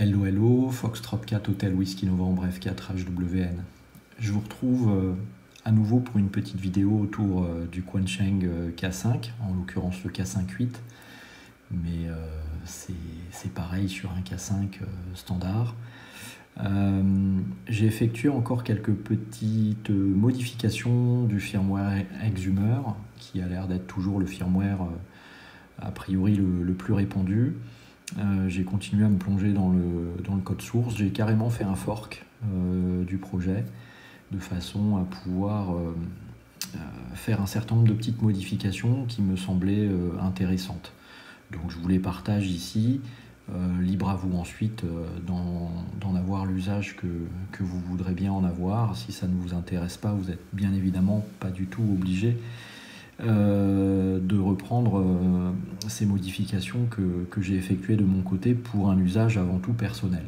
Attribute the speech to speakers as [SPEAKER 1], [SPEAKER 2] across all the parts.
[SPEAKER 1] Hello Hello, Foxtrot 4 Hotel Whisky Novembre F4 HWN. Je vous retrouve à nouveau pour une petite vidéo autour du Quansheng K5, en l'occurrence le K5-8, mais c'est pareil sur un K5 standard. J'ai effectué encore quelques petites modifications du firmware Exhumer, qui a l'air d'être toujours le firmware a priori le plus répandu. J'ai continué à me plonger dans le code source. J'ai carrément fait un fork du projet de façon à pouvoir faire un certain nombre de petites modifications qui me semblaient intéressantes. Donc je vous les partage ici, libre à vous ensuite d'en avoir l'usage que vous voudrez bien en avoir. Si ça ne vous intéresse pas, vous n'êtes bien évidemment pas du tout obligé de reprendre ces modifications que j'ai effectuées de mon côté pour un usage avant tout personnel.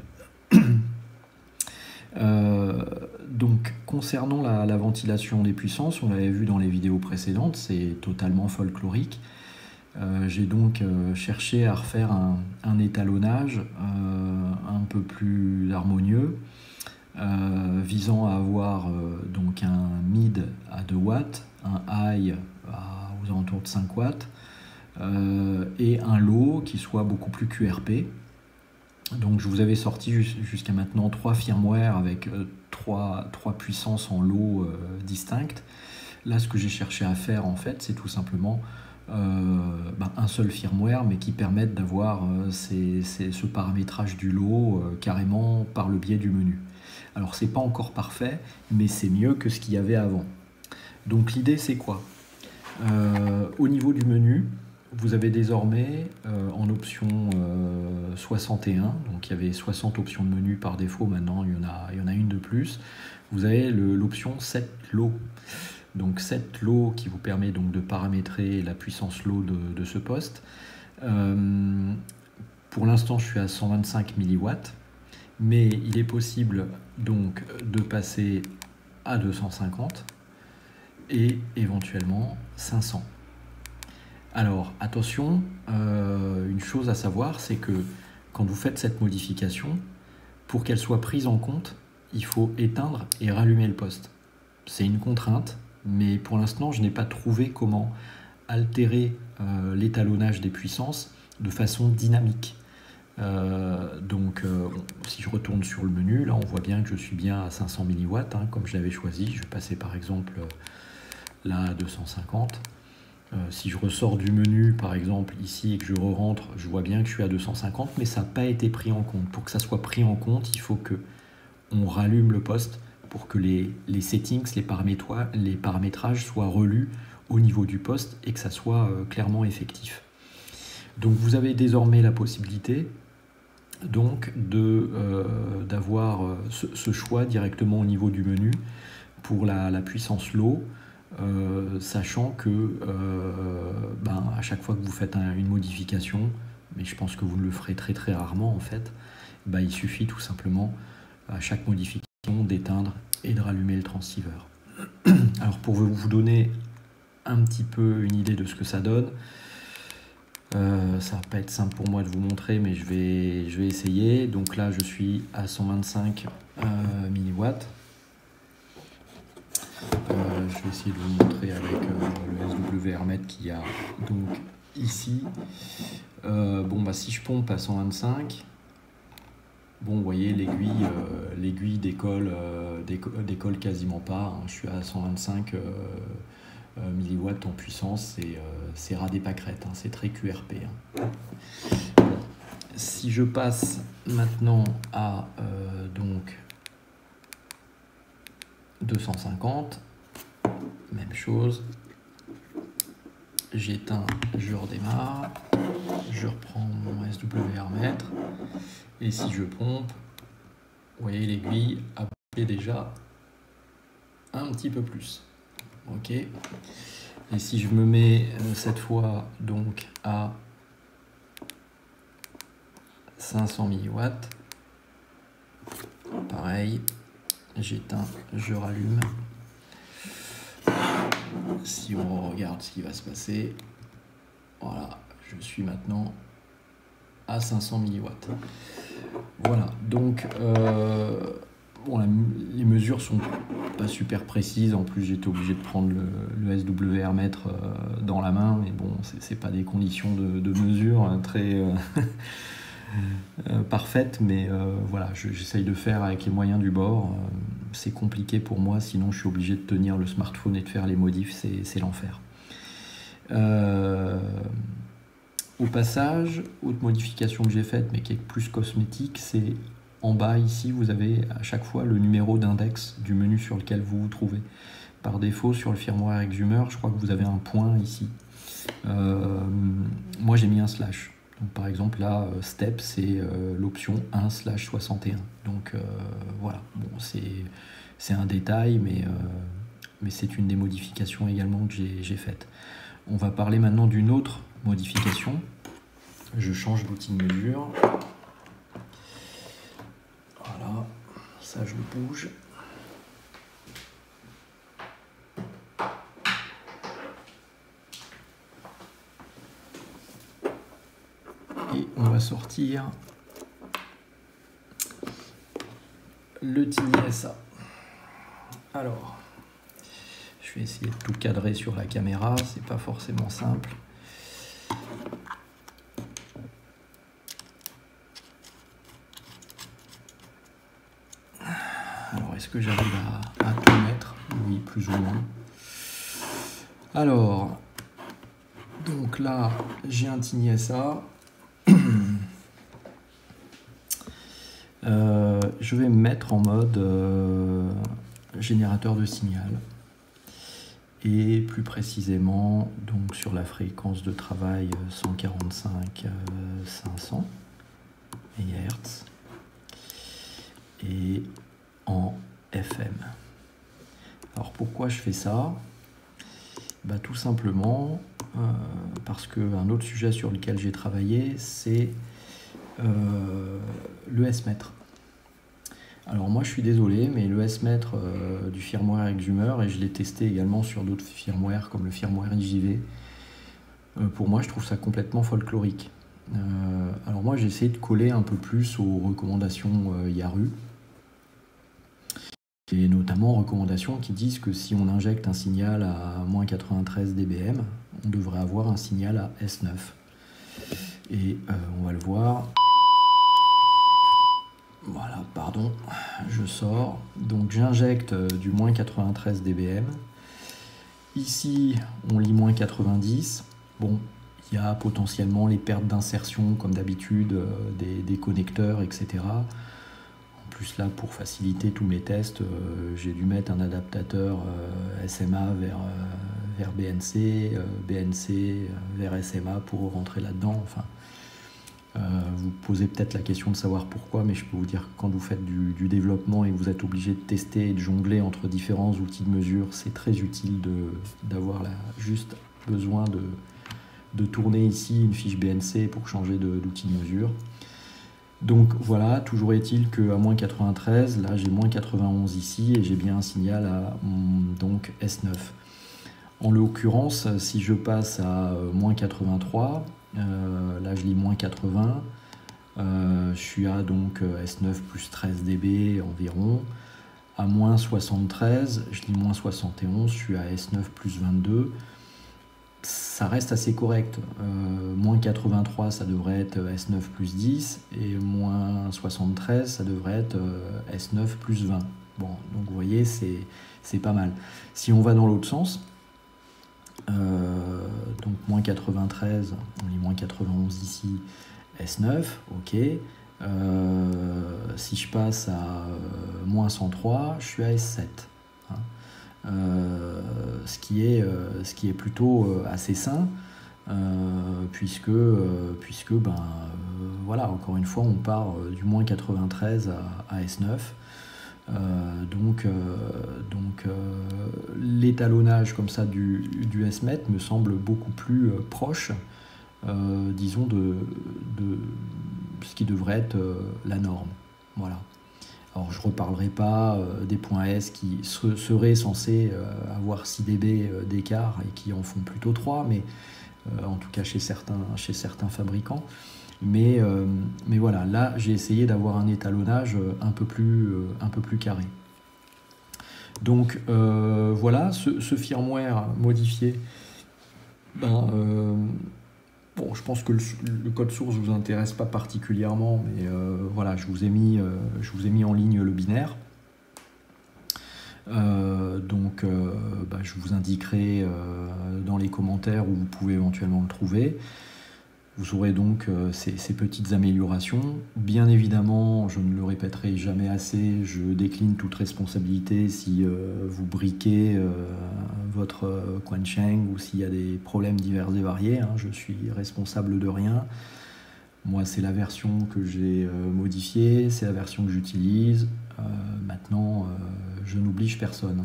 [SPEAKER 1] Donc concernant la ventilation des puissances, on l'avait vu dans les vidéos précédentes, c'est totalement folklorique. J'ai donc cherché à refaire un étalonnage un peu plus harmonieux, visant à avoir donc un mid à 2 watts, un high aux alentours de 5 watts et un low qui soit beaucoup plus QRP. Donc je vous avais sorti jusqu'à maintenant 3 firmware avec 3 puissances en low distinctes. Là, ce que j'ai cherché à faire en fait, c'est tout simplement un seul firmware, mais qui permette d'avoir ce paramétrage du low carrément par le biais du menu. Alors c'est pas encore parfait, mais c'est mieux que ce qu'il y avait avant. Donc l'idée c'est quoi? Au niveau du menu, vous avez désormais en option 61, donc il y avait 60 options de menu par défaut, maintenant il y en a une de plus. Vous avez l'option Set Low. Donc Set Low qui vous permet donc de paramétrer la puissance low de ce poste. Pour l'instant je suis à 125 mW, mais il est possible donc de passer à 250 et éventuellement 500. Alors attention, une chose à savoir, c'est que quand vous faites cette modification, pour qu'elle soit prise en compte, il faut éteindre et rallumer le poste. C'est une contrainte, mais pour l'instant je n'ai pas trouvé comment altérer l'étalonnage des puissances de façon dynamique. Si je retourne sur le menu, là on voit bien que je suis bien à 500 mW, comme je l'avais choisi. Je vais passer par exemple là à 250. Si je ressors du menu par exemple ici et que je re-rentre, je vois bien que je suis à 250, mais ça n'a pas été pris en compte. Pour que ça soit pris en compte, il faut que on rallume le poste pour que les settings, les paramétrages soient relus au niveau du poste et que ça soit clairement effectif. Donc vous avez désormais la possibilité donc d'avoir ce choix directement au niveau du menu pour la puissance low, sachant que à chaque fois que vous faites une modification, mais je pense que vous le ferez très très rarement en fait, il suffit tout simplement à chaque modification d'éteindre et de rallumer le transceiver. Alors pour vous donner un petit peu une idée de ce que ça donne, ça va pas être simple pour moi de vous montrer, mais je vais essayer. Donc là je suis à 125 mW. Je vais essayer de vous montrer avec le SWRmet qu'il y a donc ici. Si je pompe à 125, bon, vous voyez, l'aiguille décolle quasiment pas. Je suis à 125 mW en puissance, c'est ras des pâquerettes, c'est très QRP. Bon, si je passe maintenant à donc 250, même chose, j'éteins, je redémarre, je reprends mon SWRmet, et si je pompe, vous voyez, l'aiguille a bougé déjà un petit peu plus. Ok, et si je me mets cette fois donc à 500 mW, pareil, j'éteins, je rallume. Si on regarde ce qui va se passer, voilà, je suis maintenant à 500 mW. Voilà, donc bon, les mesures sont pas super précises. En plus, j'étais obligé de prendre le SWR mètre dans la main, mais bon, c'est pas des conditions de mesure très parfaites, mais voilà, j'essaye de faire avec les moyens du bord. C'est compliqué pour moi, sinon je suis obligé de tenir le smartphone et de faire les modifs, c'est l'enfer. Au passage, autre modification que j'ai faite, mais qui est plus cosmétique, c'est en bas ici, vous avez à chaque fois le numéro d'index du menu sur lequel vous vous trouvez. Par défaut, sur le firmware Exhumer, je crois que vous avez un point ici. Moi, j'ai mis un slash. Donc, par exemple, là, step, c'est l'option 1/61. Donc, voilà. Bon, c'est un détail, mais c'est une des modifications également que j'ai faites. On va parler maintenant d'une autre modification. Je change d'outil de mesure. Voilà, ça je le bouge. Et on va sortir le Tiny SA. Alors, je vais essayer de tout cadrer sur la caméra, c'est pas forcément simple. Alors, est-ce que j'arrive à tout mettre? Oui, plus ou moins. Alors, donc là, j'ai un Tiny SA. Je vais me mettre en mode générateur de signal. Et plus précisément, donc sur la fréquence de travail 145-500 MHz et en FM. Alors pourquoi je fais ça? Bah, tout simplement parce qu'un autre sujet sur lequel j'ai travaillé, c'est le S-mètre. Alors moi je suis désolé, mais le S-mètre du firmware Exhumer, et je l'ai testé également sur d'autres firmware comme le firmware IJV, pour moi je trouve ça complètement folklorique. Alors moi j'ai essayé de coller un peu plus aux recommandations Yaru, et notamment recommandations qui disent que si on injecte un signal à moins 93 dBm, on devrait avoir un signal à S9. Et on va le voir. Voilà, pardon, je sors. Donc j'injecte du moins 93 dBm. Ici, on lit moins 90. Bon, il y a potentiellement les pertes d'insertion, comme d'habitude, des connecteurs, etc. En plus, là, pour faciliter tous mes tests, j'ai dû mettre un adaptateur SMA vers BNC, BNC vers SMA pour rentrer là-dedans. Enfin, vous posez peut-être la question de savoir pourquoi, mais je peux vous dire que quand vous faites du développement et que vous êtes obligé de tester et de jongler entre différents outils de mesure, c'est très utile d'avoir juste besoin de tourner ici une fiche BNC pour changer d'outil de mesure. Donc voilà, toujours est-il qu'à moins 93, là j'ai moins 91 ici et j'ai bien un signal à donc S9. En l'occurrence, si je passe à moins 83, là je lis moins 80, je suis à donc S9 plus 13 dB environ. À moins 73, je lis moins 71, je suis à S9 plus 22. Ça reste assez correct. Moins 83, ça devrait être S9 plus 10, et moins 73, ça devrait être S9 plus 20. Bon, donc vous voyez, c'est pas mal. Si on va dans l'autre sens, donc moins 93, on lit moins 91 ici, S9, ok. Si je passe à moins 103, je suis à S7. Hein. Ce qui est plutôt assez sain, puisque voilà, encore une fois, on part du moins 93 à S9. Donc l'étalonnage comme ça du S-mètre me semble beaucoup plus proche, disons, de ce qui devrait être la norme. Voilà. Alors je ne reparlerai pas des points S qui seraient censés avoir 6 dB d'écart et qui en font plutôt 3, mais en tout cas chez certains fabricants. Mais voilà, là j'ai essayé d'avoir un étalonnage un peu plus carré. Donc voilà, ce firmware modifié, bon, je pense que le code source ne vous intéresse pas particulièrement, mais voilà, je vous ai mis en ligne le binaire. Je vous indiquerai dans les commentaires où vous pouvez éventuellement le trouver. Vous aurez donc ces petites améliorations. Bien évidemment, je ne le répéterai jamais assez, je décline toute responsabilité si vous briquez votre Quansheng ou s'il y a des problèmes divers et variés. Hein, je suis responsable de rien. Moi, c'est la version que j'ai modifiée, c'est la version que j'utilise. Maintenant, je n'oblige personne.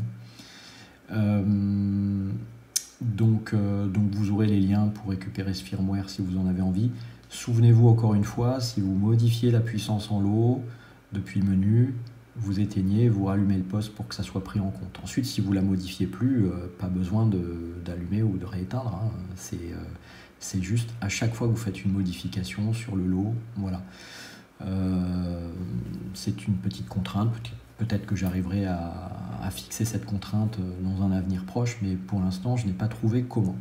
[SPEAKER 1] Donc vous aurez les liens pour récupérer ce firmware si vous en avez envie. Souvenez-vous encore une fois, si vous modifiez la puissance en low, depuis le menu, vous éteignez, vous rallumez le poste pour que ça soit pris en compte. Ensuite, si vous ne la modifiez plus, pas besoin d'allumer ou de rééteindre. Hein. C'est juste à chaque fois que vous faites une modification sur le low, voilà. C'est une petite contrainte. Peut-être que j'arriverai à fixer cette contrainte dans un avenir proche, mais pour l'instant, je n'ai pas trouvé comment.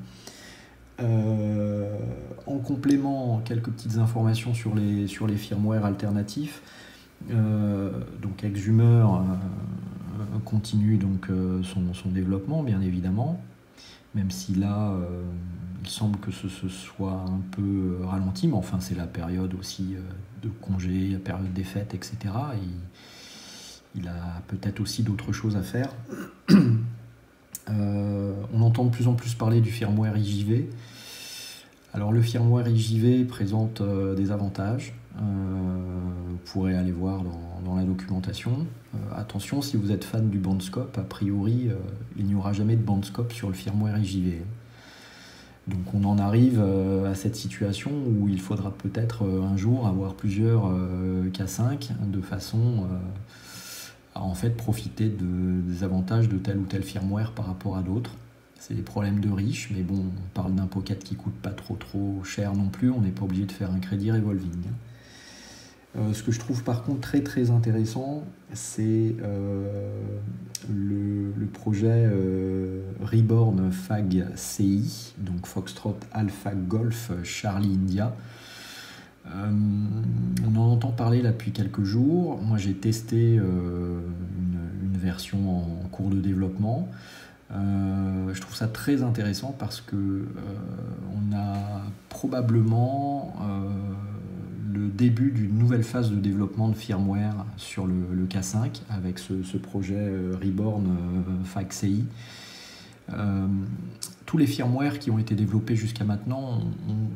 [SPEAKER 1] En complément, quelques petites informations sur les firmwares alternatifs. Donc Exhumer continue donc son développement, bien évidemment, même si là, il semble que ce soit un peu ralenti, mais enfin, c'est la période aussi de congé, la période des fêtes, etc. Il a peut-être aussi d'autres choses à faire. On entend de plus en plus parler du firmware IJV. Alors le firmware IJV présente des avantages. Vous pourrez aller voir dans la documentation. Attention, si vous êtes fan du bandscope, a priori, il n'y aura jamais de bandscope sur le firmware IJV. Donc on en arrive à cette situation où il faudra peut-être un jour avoir plusieurs K5 de façon à en fait profiter des avantages de tel ou tel firmware par rapport à d'autres. C'est des problèmes de riches, mais bon, on parle d'un pocket qui coûte pas trop cher non plus, on n'est pas obligé de faire un crédit revolving. Ce que je trouve par contre très très intéressant, c'est le projet Reborn Fag CI, donc Foxtrot Alpha Golf Charlie India. On en entend parler là depuis quelques jours. Moi j'ai testé une version en cours de développement. Je trouve ça très intéressant parce que on a probablement le début d'une nouvelle phase de développement de firmware sur le K5 avec ce projet Reborn FACCI. Tous les firmwares qui ont été développés jusqu'à maintenant ont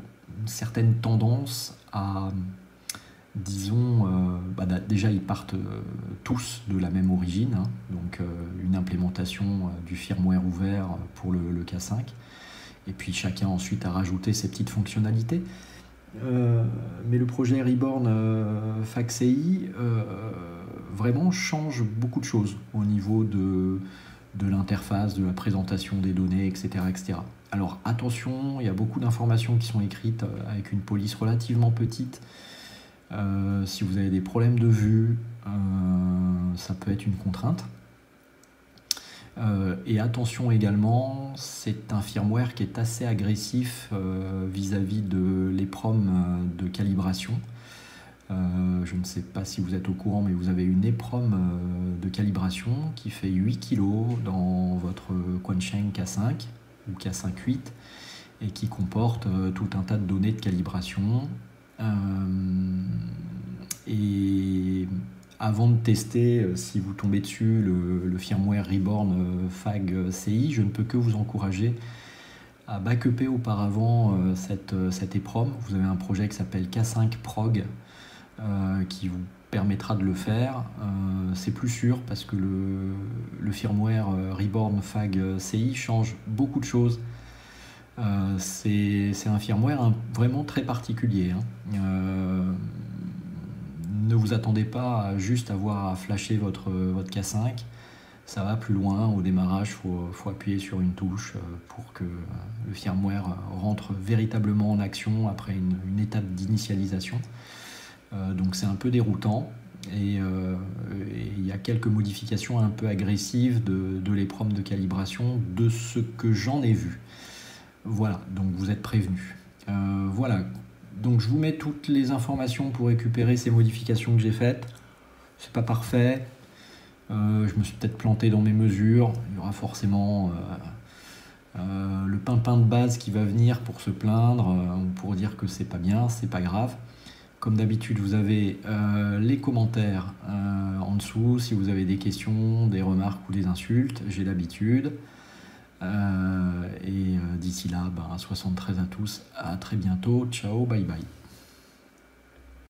[SPEAKER 1] une certaine tendance à, disons, déjà ils partent tous de la même origine, hein, donc une implémentation du firmware ouvert pour le K5, et puis chacun ensuite a rajouté ses petites fonctionnalités. Mais le projet Reborn FACCI vraiment change beaucoup de choses au niveau de l'interface, de la présentation des données, etc., etc. Alors attention, il y a beaucoup d'informations qui sont écrites avec une police relativement petite. Si vous avez des problèmes de vue, ça peut être une contrainte. Et attention également, c'est un firmware qui est assez agressif vis-à-vis de l'EPROM de calibration. Je ne sais pas si vous êtes au courant, mais vous avez une EPROM de calibration qui fait 8 kg dans votre Quansheng K5 ou K5-8 et qui comporte tout un tas de données de calibration. Et avant de tester, si vous tombez dessus, le firmware Reborn Fag CI, je ne peux que vous encourager à backuper auparavant cette EPROM. Vous avez un projet qui s'appelle K5 Prog qui vous permettra de le faire. C'est plus sûr parce que le firmware Reborn Fag CI change beaucoup de choses. C'est un firmware vraiment très particulier. Ne vous attendez pas à juste avoir à flasher votre K5. ça va plus loin. Au démarrage, faut appuyer sur une touche pour que le firmware rentre véritablement en action après une étape d'initialisation. Donc c'est un peu déroutant. Et il y a quelques modifications un peu agressives de l'EPROM de calibration de ce que j'en ai vu. Voilà, donc vous êtes prévenus. Voilà, donc je vous mets toutes les informations pour récupérer ces modifications que j'ai faites. C'est pas parfait, je me suis peut-être planté dans mes mesures. Il y aura forcément le pimpin de base qui va venir pour se plaindre ou pour dire que c'est pas bien, c'est pas grave. Comme d'habitude, vous avez les commentaires en dessous si vous avez des questions, des remarques ou des insultes, j'ai l'habitude. Et d'ici là, 73 à tous, à très bientôt, ciao, bye bye.